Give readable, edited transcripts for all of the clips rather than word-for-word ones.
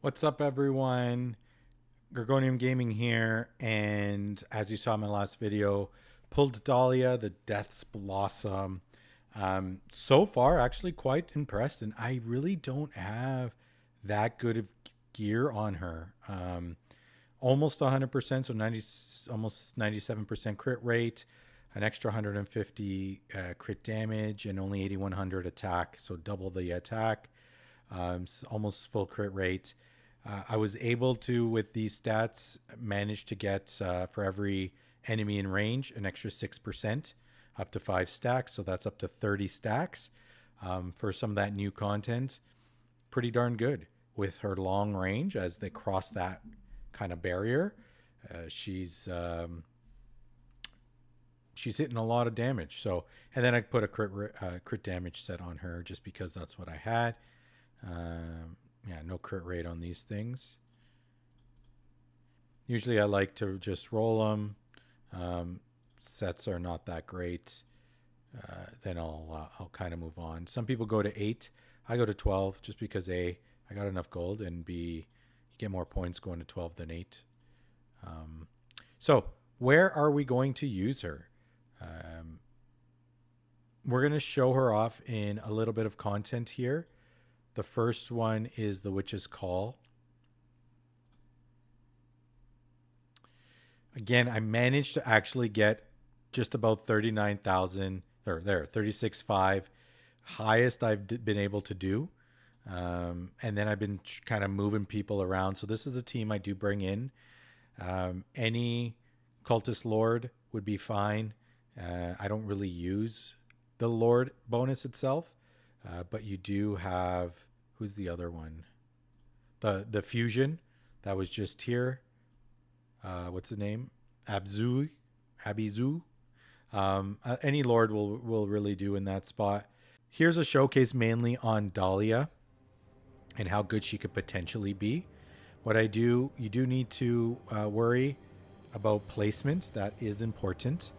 What's up, everyone? Gorgonium Gaming here, and as you saw in my last video, pulled Dahlia, the Death's Blossom. So far, actually quite impressed, and I really don't have that good of gear on her. Almost 100%, so 90, almost 97% crit rate, an extra 150 crit damage, and only 8100 attack, so double the attack. Almost full crit rate. I was able to, with these stats, manage to get for every enemy in range an extra 6%, up to 5 stacks. So that's up to 30 stacks for some of that new content. Pretty darn good with her long range as they cross that kind of barrier. She's hitting a lot of damage. So, and then I put a crit damage set on her just because that's what I had. Yeah, no crit rate on these things. Usually I like to just roll them. Sets are not that great. Then I'll kind of move on. Some people go to 8. I go to 12 just because A, I got enough gold, and B, you get more points going to 12 than 8. So where are we going to use her? We're going to show her off in a little bit of content here. The first one is the Witch's Call. Again, I managed to actually get just about 39,000 or there, 36.5, highest I've been able to do. And then I've been kind of moving people around. So this is a team I do bring in. Any cultist lord would be fine. I don't really use the lord bonus itself, but you do have, who's the other one? The fusion that was just here. What's the name? Abizu. Any lord will really do in that spot. Here's a showcase mainly on Dahlia and how good she could potentially be. What I do, you do need to worry about placement. That is important.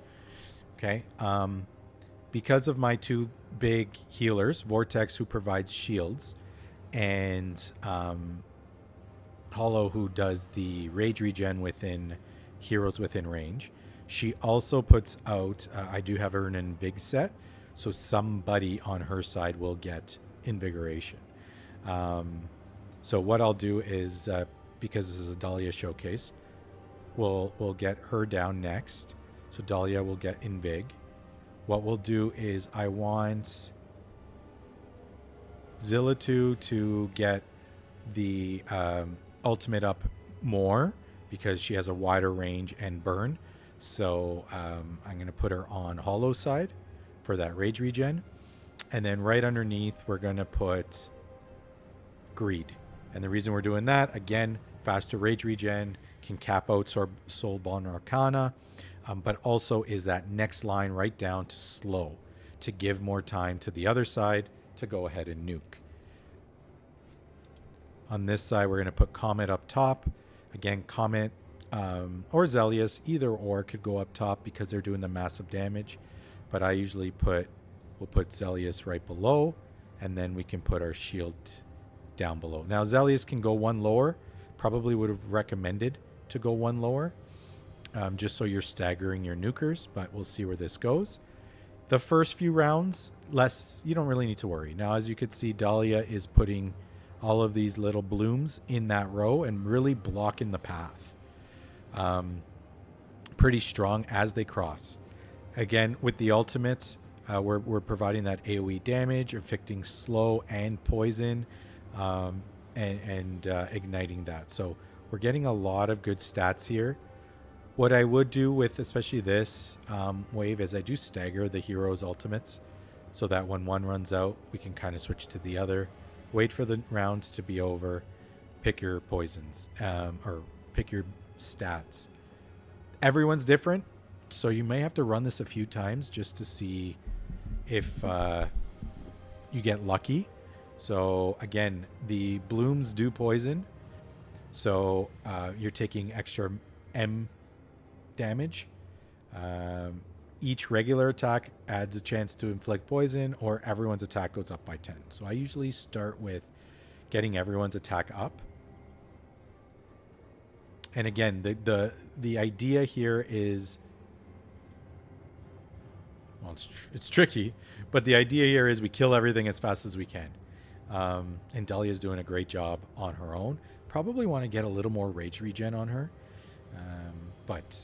Okay. Because of my two big healers, Vortex, who provides shields, and Hollow, who does the rage regen within heroes within range. She also puts out, I do have her in an Invig set, so somebody on her side will get Invigoration. So what I'll do is, because this is a Dahlia showcase, we'll get her down next. So Dahlia will get Invig. What we'll do is I want Zillatu to get the ultimate up more because she has a wider range and burn. So I'm going to put her on Hollow side for that rage regen. And then right underneath, we're going to put Greed. And the reason we're doing that, again, faster rage regen, can cap out Soulborn Arcana, but also is that next line right down to slow, to give more time to the other side to go ahead and nuke. On this side, we're going to put Comet up top. Again, Comet or Zelius, either or could go up top because they're doing the massive damage. But I usually we'll put Zelius right below, and then we can put our shield down below. Now, Zelius can go one lower. Probably would have recommended to go one lower, just so you're staggering your nukers, but we'll see where this goes. The first few rounds, you don't really need to worry. Now, as you can see, Dahlia is putting all of these little blooms in that row and really blocking the path. Pretty strong as they cross. Again, with the ultimate, we're providing that AoE damage, inflicting slow and poison, and igniting that. So we're getting a lot of good stats here. What I would do with especially this wave is I do stagger the heroes' ultimates so that when one runs out, we can kind of switch to the other. Wait for the rounds to be over, pick your poisons, or pick your stats. Everyone's different, so you may have to run this a few times just to see if you get lucky. So again, the blooms do poison, so you're taking extra M damage. Each regular attack adds a chance to inflict poison, or everyone's attack goes up by 10. So I usually start with getting everyone's attack up And again, the idea here is, well, it's tricky, but the idea here is we kill everything as fast as we can. And Dahlia's doing a great job on her own. Probably want to get a little more rage regen on her, but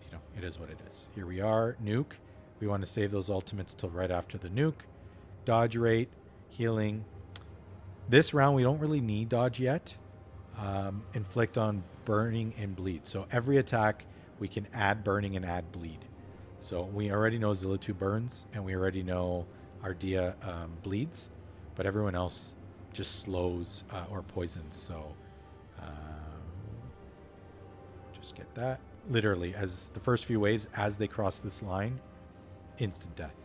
you know, it is what it is. Here we are, nuke. We want to save those ultimates till right after the nuke. Dodge rate, healing. This round we don't really need dodge yet. Inflict on burning and bleed. So every attack we can add burning and add bleed. So we already know Zilla2 burns, and we already know Ardia bleeds, but everyone else just slows or poisons. So just get that. Literally, as the first few waves, as they cross this line, instant death.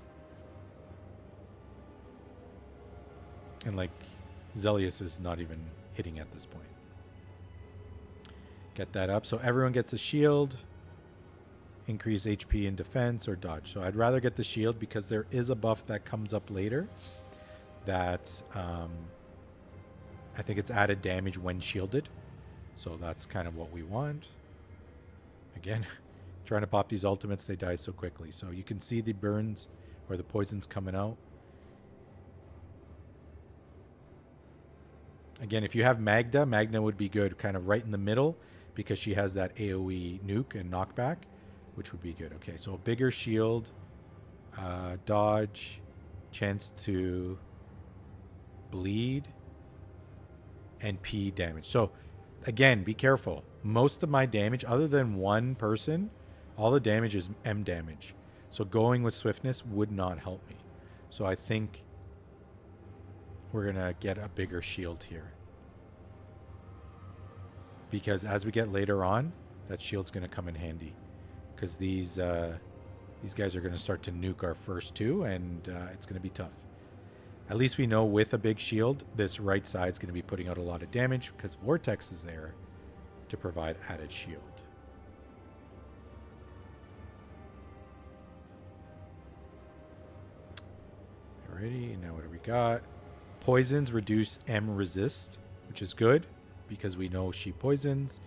And like, Zelius is not even hitting at this point. Get that up. So everyone gets a shield. Increase HP in defense or dodge. So I'd rather get the shield because there is a buff that comes up later that I think it's added damage when shielded. So that's kind of what we want. Again, trying to pop these ultimates, they die so quickly. So you can see the burns or the poisons coming out. Again, if you have Magda, Magda would be good kind of right in the middle because she has that AoE nuke and knockback, which would be good. Okay, so a bigger shield, dodge, chance to bleed, and P damage. So again, be careful. Most of my damage, other than one person, all the damage is M damage. So going with swiftness would not help me. So I think we're going to get a bigger shield here. Because as we get later on, that shield's going to come in handy. Because these guys are going to start to nuke our first two, and it's going to be tough. At least we know with a big shield, this right side's going to be putting out a lot of damage because Vortex is there to provide added shield. Alrighty, now what do we got? Poisons reduce M resist, which is good because we know she poisons,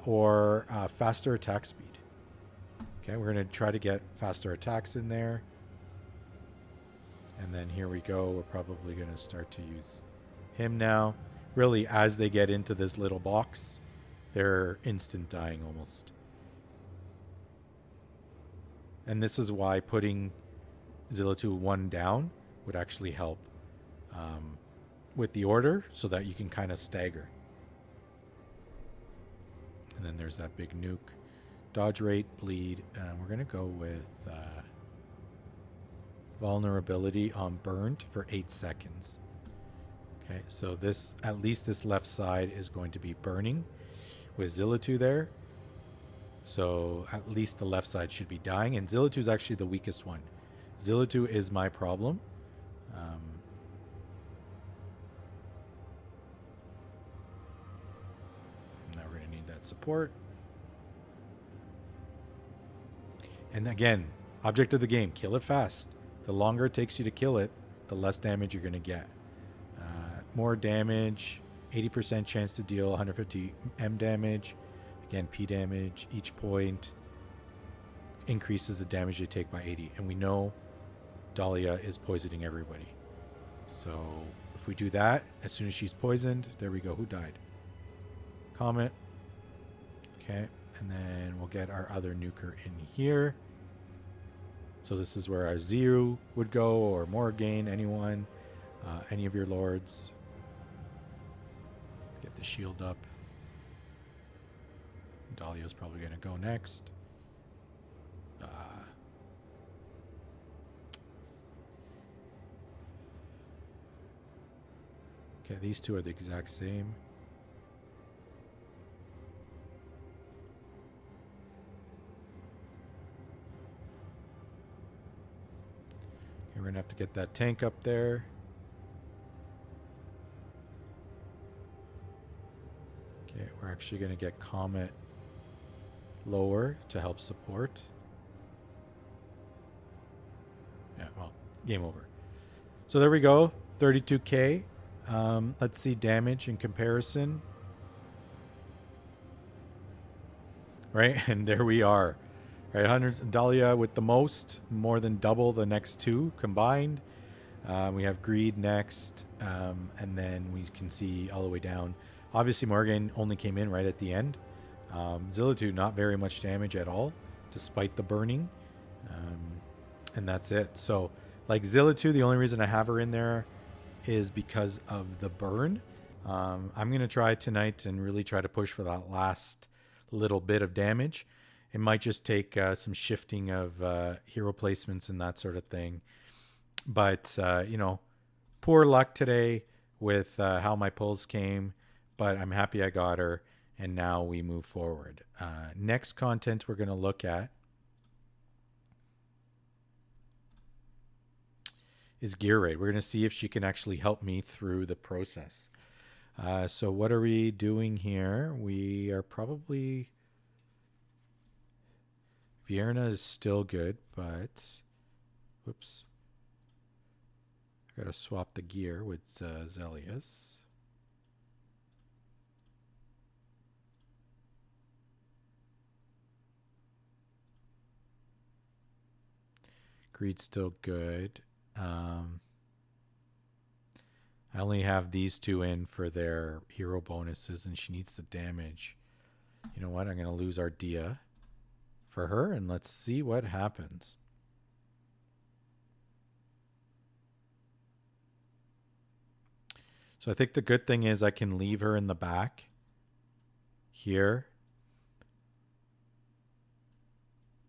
or faster attack speed. Okay, we're going to try to get faster attacks in there. And then here we go. We're probably going to start to use him now. Really, as they get into this little box, they're instant dying almost. And this is why putting Zilla2 1 down would actually help with the order so that you can kind of stagger. And then there's that big nuke. Dodge rate, bleed. We're going to go with vulnerability on burned for 8 seconds. Okay, so this, at least this left side is going to be burning with Zilla2 there. So at least the left side should be dying. And Zilla2 is actually the weakest one. Zilla2 is my problem. Now we're going to need that support. And again, object of the game, kill it fast. The longer it takes you to kill it, the less damage you're going to get. More damage, 80% chance to deal 150 M damage. Again, P damage. Each point increases the damage they take by 80. And we know Dahlia is poisoning everybody. So if we do that, as soon as she's poisoned, there we go. Who died? Comet. Okay. And then we'll get our other nuker in here. So this is where our Zero would go, or Morgaine, anyone, any of your lords. Get the shield up. Dahlia's probably going to go next. Okay, these two are the exact same. We're going to have to get that tank up there. Okay, we're actually going to get Comet lower to help support. Yeah, well, game over. So there we go, 32k. Let's see damage in comparison. right? And there we are, right? 100 Dahlia with the most, more than double the next two combined. We have Greed next, and then we can see all the way down. Obviously, Morgan only came in right at the end. Zillitude, not very much damage at all, despite the burning. Um, and that's it. So, like Zillitude, the only reason I have her in there is because of the burn. I'm going to try tonight and really try to push for that last little bit of damage. It might just take some shifting of hero placements and that sort of thing. But, poor luck today with how my pulls came, but I'm happy I got her. And now we move forward. Next content we're going to look at is Gear Raid. We're going to see if she can actually help me through the process. So what are we doing here? We are probably... Vierna is still good, but... Whoops. I got to swap the gear with Zelius. Greed's still good. I only have these two in for their hero bonuses, and she needs the damage. You know what? I'm going to lose our Dia for her, and let's see what happens. So I think the good thing is I can leave her in the back here.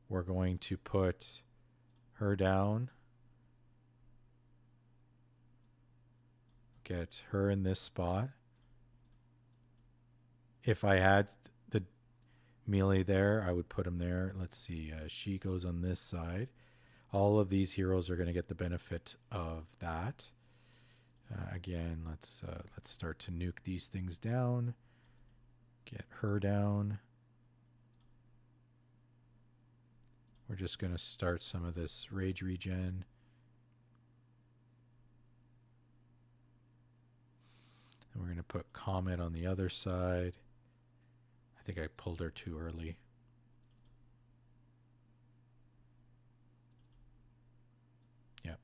We're going to put her down. Get her in this spot. If I had the melee there, I would put him there. Let's see. She goes on this side. All of these heroes are going to get the benefit of that. Again, let's start to nuke these things down. Get her down. We're just going to start some of this rage regen. And we're going to put Comet on the other side. I think I pulled her too early. Yep.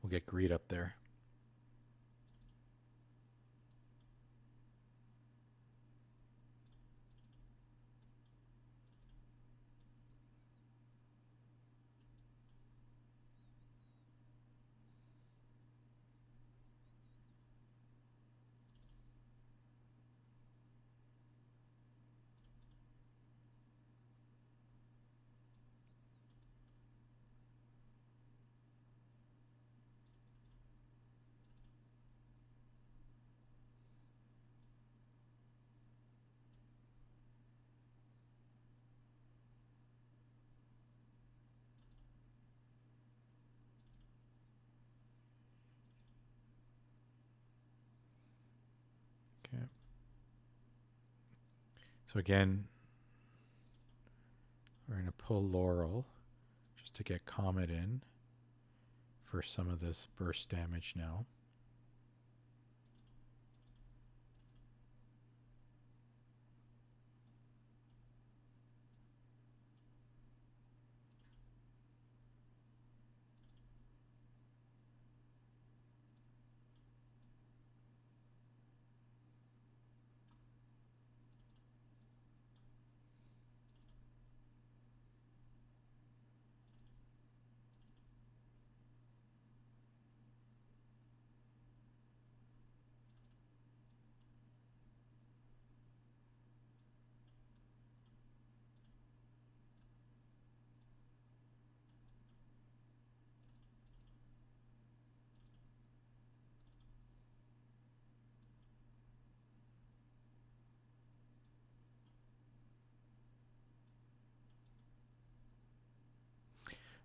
We'll get Greed up there. Okay. So again, we're going to pull Laurel just to get Comet in for some of this burst damage now.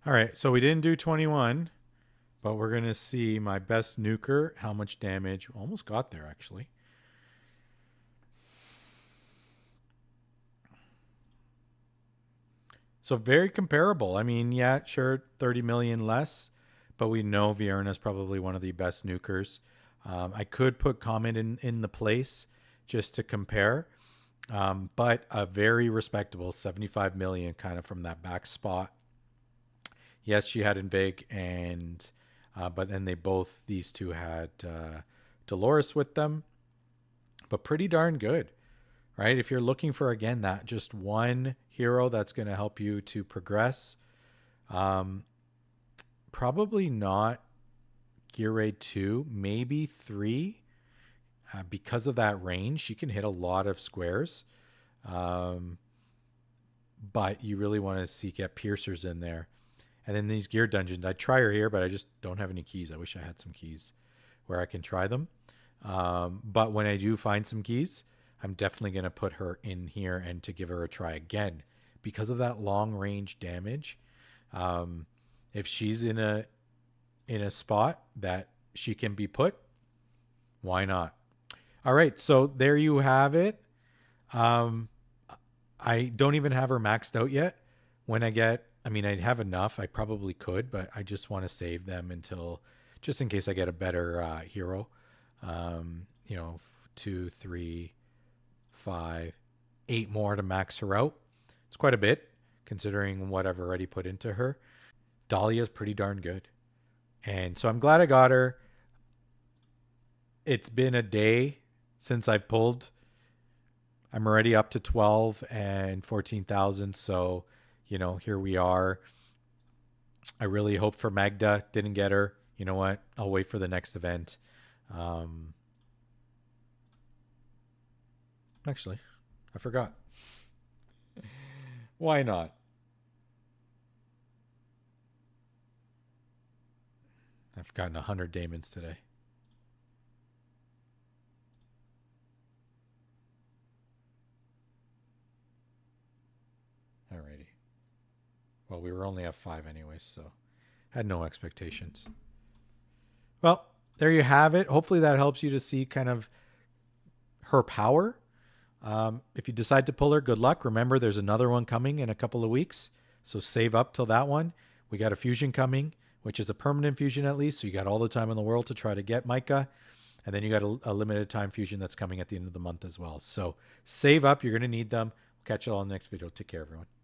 All right, so we didn't do 21, but we're going to see my best nuker, how much damage. Almost got there, actually. So very comparable. I mean, yeah, sure, 30 million less, but we know Vierna is probably one of the best nukers. I could put Comet in the place just to compare, but a very respectable 75 million kind of from that back spot. Yes, she had Invig, and but then these two had Dolores with them, but pretty darn good, right? If you're looking for, again, that just one hero that's going to help you to progress, um, probably not gear raid 2, maybe 3, because of that range. She can hit a lot of squares, um, but you really want to get piercers in there. And then these gear dungeons, I'd try her here, but I just don't have any keys. I wish I had some keys where I can try them. But when I do find some keys, I'm definitely going to put her in here and to give her a try again because of that long range damage. If she's in a spot that she can be put, why not? All right, so there you have it. Um, I don't even have her maxed out yet. When I mean, I have enough. I probably could, but I just want to save them until, just in case I get a better hero. You know, 2, 3, 5, 8 more to max her out. It's quite a bit considering what I've already put into her. Dahlia's pretty darn good. And so I'm glad I got her. It's been a day since I've pulled. I'm already up to 12 and 14,000. So, here we are. I really hope for Magda. Didn't get her. You know what? I'll wait for the next event. Actually, I forgot. Why not? I've gotten 100 daemons today. Alrighty. Well, we were only at 5 anyways, so had no expectations. Well, there you have it. Hopefully that helps you to see kind of her power. If you decide to pull her, good luck. Remember, there's another one coming in a couple of weeks, so save up till that one. We got a fusion coming, which is a permanent fusion at least, so you got all the time in the world to try to get Micah. And then you got a limited time fusion that's coming at the end of the month as well. So save up. You're going to need them. We'll catch you all in the next video. Take care, everyone.